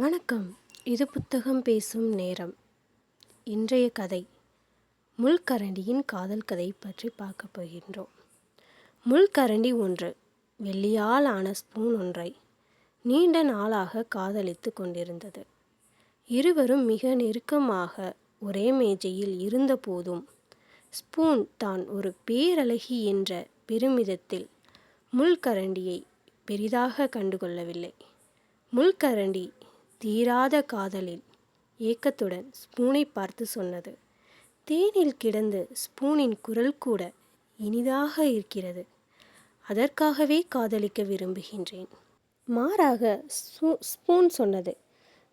வணக்கம். இது புத்தகம் பேசும் நேரம். இன்றைய கதை முள்கரண்டியின் காதல் கதை பற்றி பார்க்க போகின்றோம். முள்கரண்டி ஒன்று வெள்ளியால் ஆன ஸ்பூன் ஒன்றை நீண்ட நாளாக காதலித்து கொண்டிருந்தது. இருவரும் மிக நெருக்கமாக ஒரே மேஜையில் இருந்தபோதும் ஸ்பூன் தான் ஒரு பேரழகி என்ற பெருமிதத்தில் முள்கரண்டியை பெரிதாக கண்டுகொள்ளவில்லை. முள்கரண்டி தீராத காதலில் ஏக்கத்துடன் ஸ்பூனை பார்த்து சொன்னது. தேனில் கிடந்து ஸ்பூனின் குரல் கூட இனிதாக இருக்கிறது. அதற்காகவே காதலிக்க விரும்புகின்றேன். மாறாக ஸ்பூன் சொன்னது.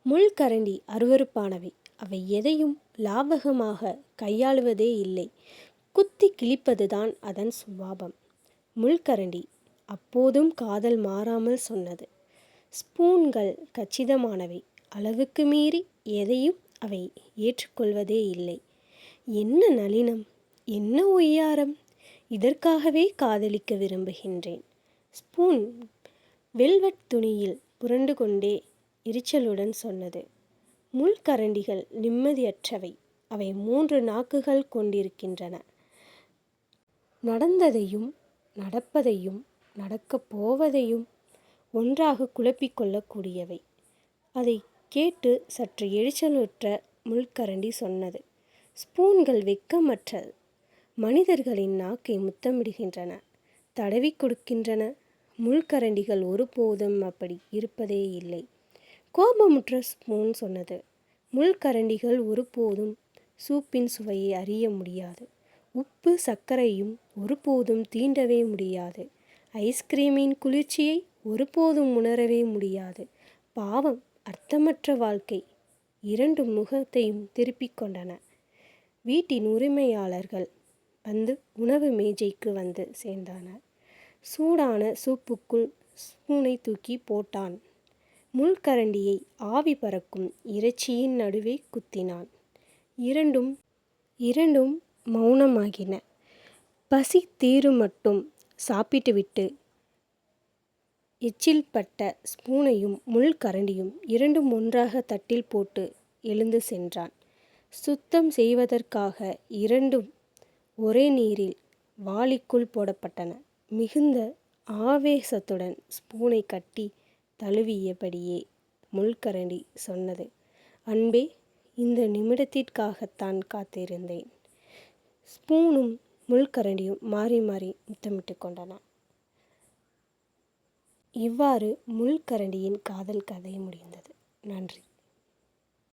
முள்கரண்டி அருவருப்பானவை. அவை எதையும் லாபகமாக கையாளுவதே இல்லை. குத்தி கிழிப்பதுதான் அதன் சுபாவம். முள்கரண்டி அப்போதும் காதல் மாறாமல் சொன்னது. ஸ்பூன்கள் கச்சிதமானவை. அளவுக்கு மீறி எதையும் அவை ஏற்றுக்கொள்வதே இல்லை. என்ன நளினம், என்ன ஒய்யாரம்! இதற்காகவே காதலிக்க விரும்புகின்றேன். ஸ்பூன் வெல்வெட் துணியில் புரண்டு கொண்டே எரிச்சலுடன் சொன்னது. முள்கரண்டிகள் நிம்மதியற்றவை. அவை 3 நாக்குகள் கொண்டிருக்கின்றன. நடந்ததையும் நடப்பதையும் நடக்கப் போவதையும் ஒன்றாக குழப்பிக்கொள்ளக்கூடியவை. அதை கேட்டு சற்று எரிச்சலுற்ற முள்கரண்டி சொன்னது. ஸ்பூன்கள் வெட்கமற்ற மனிதர்களின் நாக்கை முத்தமிடுகின்றன, தடவி கொடுக்கின்றன. முள்கரண்டிகள் ஒருபோதும் அப்படி இருப்பதே இல்லை. கோபமுற்ற ஸ்பூன் சொன்னது. முள்கரண்டிகள் ஒருபோதும் சூப்பின் சுவையை அறிய முடியாது. உப்பு சர்க்கரையும் ஒருபோதும் தீண்டவே முடியாது. ஐஸ்கிரீமின் குளிர்ச்சியை ஒருபோதும் உணரவே முடியாது. பாவம், அர்த்தமற்ற வாழ்க்கை. 2 முகத்தையும் திருப்பிக் கொண்டன. வீட்டின் உரிமையாளர்கள் வந்து உணவு மேஜைக்கு வந்து சேர்ந்தனர். சூடான சூப்புக்குள் ஸ்பூனை தூக்கி போட்டான். முள்கரண்டியை ஆவி பறக்கும் இறைச்சியின் நடுவே குத்தினான். இரண்டும் மௌனமாகின. பசி தீரும் மட்டும் சாப்பிட்டுவிட்டு எச்சில் பட்ட ஸ்பூனையும் முள்கரண்டியும் 2ம் ஒன்றாக தட்டில் போட்டு எழுந்து சென்றான். சுத்தம் செய்வதற்காக 2ம் ஒரே நீரில் வாளிக்குள் போடப்பட்டன. மிகுந்த ஆவேசத்துடன் ஸ்பூனை கட்டி தழுவியபடியே முள்கரண்டி சொன்னது. அன்பே, இந்த நிமிடத்திற்காகத்தான் காத்திருந்தேன். ஸ்பூனும் முள்கரண்டியும் மாறி மாறி முத்தமிட்டு கொண்டன. இவ்வாறு முள்கரண்டியின் காதல் கதை முடிந்தது. நன்றி.